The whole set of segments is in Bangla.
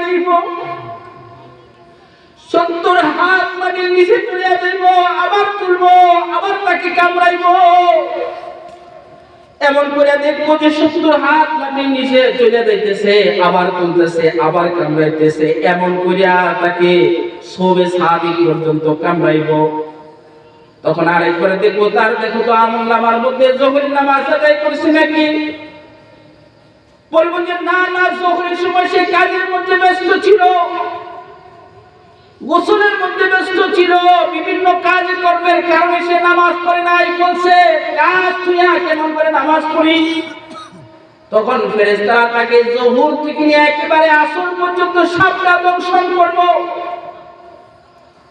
যাইব, 70 হাত মাটির নিচে চলিয়া যাইব, আবার তুলবো, আবার তাকে কামড়াইব। এমন করে দেখবো যে 70 হাত মাটির নিচে চলে যাইতেছে, আবার তুলতেছে, আবার কামড়াইতেছে। এমন করিয়া তাকে সবে সাদিক পর্যন্ত কামড়াইব। তখন আরেকবার দেখবো তার দেখো তো আমল নামার মধ্যে জোহরের নামাজ আদায় করছে নাকি। বলবো যে না না, জোহরের সময় সে কাজের মধ্যে ব্যস্ত ছিল, গোসলের মধ্যে ব্যস্ত ছিল, বিভিন্ন কাজ কর্মের কারণে সে নামাজ পড়ে নাই। বলছে কাজ তুইয়া কেমন করে নামাজ পড়ি? তখন ফেরেশতারা তাকে জোহর থেকে নিয়ে একেবারে আসর পর্যন্ত সবটা দংশন করব।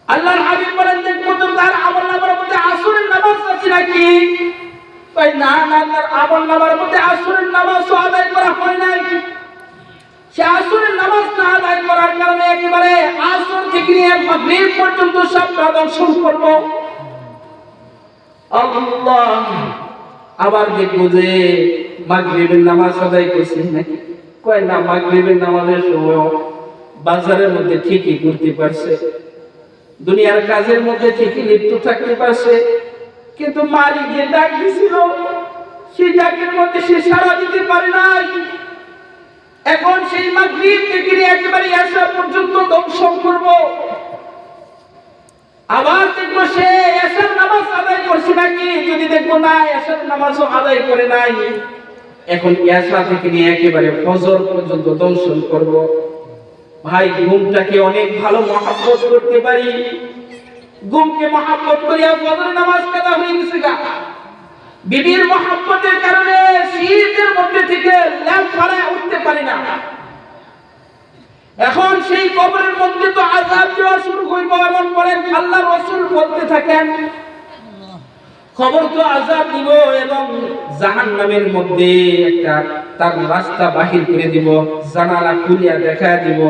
আল্লাহর হাবিব বলেন দেখবো তো তার আমল নামার মধ্যে আসরের নামাজ আছে নাকি। তাই না না, তার আমল নামার মধ্যে আসরের নামাজও আদায় করা হয় নাই। সে আসরের নামাজ না আদায় করার কারণে একেবারে আসর থেকে নিয়ে মাগরিব পর্যন্ত সবটা দর্শন করব। আল্লাহ, আবার দেখবো যে মাগরিবের নামাজ আদায় করছে নাকি। কয় না, মাগরিবের নামাজের সময় বাজারের মধ্যে ঠিকই ঘুরতে পারছে, দুনিয়ার কাজের মধ্যে ঠিকই লিপ্ত থাকতে পারছে, কিন্তু মালিক যে ডাক দিছিল সেই ডাকের মধ্যে সে সাড়া দিতে পারে নাই। এখন সেই মাগরিব থেকে একেবারে এশা পর্যন্ত দংশন করব। আবার দেখবো সে এশার নামাজ আদায় করছে নাকি। যদি দেখবো না এশার নামাজও আদায় করে নাই, এখন এশা থেকে নিয়ে একেবারে ফজর পর্যন্ত দংশন করব। ভাই, ঘুমটাকে অনেক ভালো মহব্বত করতে পারি, ঘুমকে মহব্বত করিয়া ফজর নামাজ কাদা হয়ে গেছে গা। বিবির মহব্বতের কারণে শীতের মধ্যে থেকে ল্যাম্প ফাড়ায় উঠতে পারি না। এখন সেই কবরের মধ্যে তো আযাব দেওয়া শুরু হইব। এমন বলেন আল্লাহর রাসূল বলতে থাকেন, খবর তো আযাব দিব এবং জাহান্নামের মধ্যে একটা তার রাস্তা বাহির করে দিব, জানালা খুলিয়া দেখায় দিব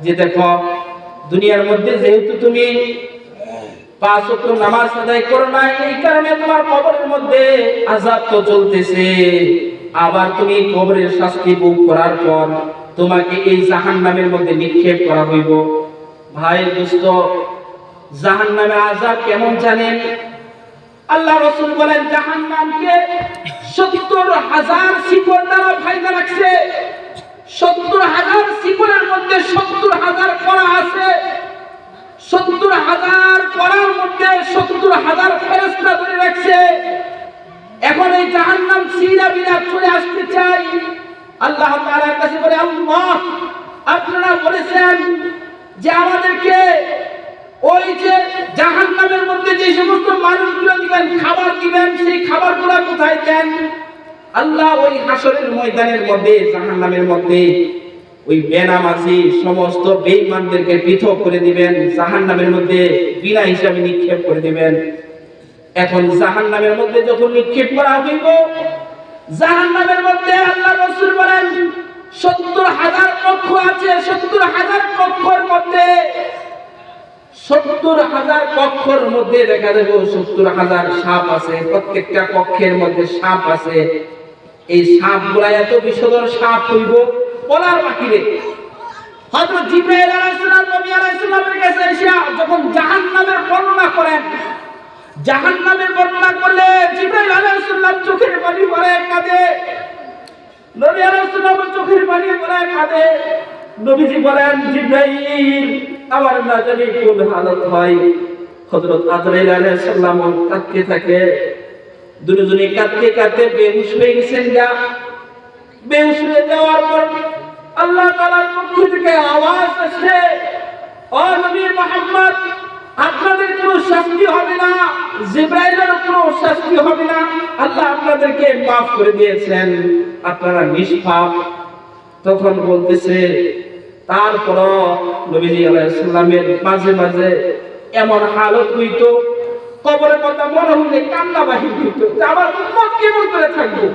যে দেখো, দুনিয়ার মধ্যে যেহেতু তুমি 5 ওয়াক্ত নামাজ আদায় করো না, এই কারণে তোমার কবরের মধ্যে আযাব তো চলতেছে। আবার তুমি কবরের শাস্তি ভোগ করার পর তোমাকে এই জাহান্নামের মধ্যে নিক্ষেপ করা হইব। ভাই দোস্ত, জাহান্নামে আযাব কেমন জানেন? আল্লাহ রাসূল বলেন জাহান্নামকে 70,000 শিকল দ্বারা ভাইঙ্গা রাখছে। 70,000 শিকলের মধ্যে 70,000 কড়া আছে। 70,000 কড়ার মধ্যে 70,000 ফেরেশতা ধরে রাখছে। এখন এই জাহান্নাম ছিঁড়া বিনা চলে আসতে চাই। আল্লাহ তাআলার কাছে বলে, আল্লাহ, আপনারা বলেছেন যে আমাদেরকে ওই যে জাহান্নামের মধ্যে যে সমস্ত মানুষগুলো দিবেন, খাবার দিবেন, সেই খাবারগুলো কোথায় দেন? আল্লাহ ওই হাসরের ময়দানের মধ্যে জাহান্নামের মধ্যে ওই বেনামাজি সমস্ত বেঈমানদেরকে পৃথক করে দিবেন, জাহান্নামের মধ্যে বিনা হিসাবে নিক্ষেপ করে দিবেন। এখন জাহান্নামের মধ্যে যখন নিক্ষেপ করা হইব, জাহান্নামের মধ্যে আল্লাহ রাসূল বলেন 70,000 কক্ষ আছে। 70,000 কক্ষের মধ্যে 70,000 কক্ষের মধ্যে দেখা যাবে 70,000 সাপ আছে। প্রত্যেকটা কক্ষের মধ্যে সাপ আছে। এই সাপগুলা এত বিষধর সাপ হইব বলার বাকিরে। হযরত জিবরাইল আলাইহিস সালাম নবী আলাইহিস সালামের কাছে এসে যখন জাহান্নামের বর্ণনা করেন, জাহান্নামের বর্ণনা করলে জিবরাইল আলাইহিস সালাম চোখের পানি পড়ে কাঁদে। নবী আলাইহিস সালাম চোখের পানি পড়ে কাঁদে। নবীজি বলেন, জিবরাইল, আমার না জানি কোন হালত হয়। হযরত আজরাইল আলাইহিস সালাম কাঁদতে থাকে। দুজনে কাঁদতে কাঁদতে বেহুশ হয়ে গেছেন গা। বেহুশ হয়ে যাওয়ার পর আল্লাহ তাআলার পক্ষ থেকে আওয়াজ আসে, ও নবী মুহাম্মদ, আপনাদের কোনো শাস্তি হবে না, জিবরাইলের কোনো শাস্তি হবে না, আল্লাহ আপনাদেরকে মাফ করে দিয়েছেন, আপনারা নিষ্পাপ। তখন বলতেছে, তারপর নবীজি আলাইহিস সালামের মাঝে মাঝে এমন হালত হইতো, কবরের কথা মনে হলে কান্না বাহির হইতো যে আমার উম্মত কেমন করে থাকবো।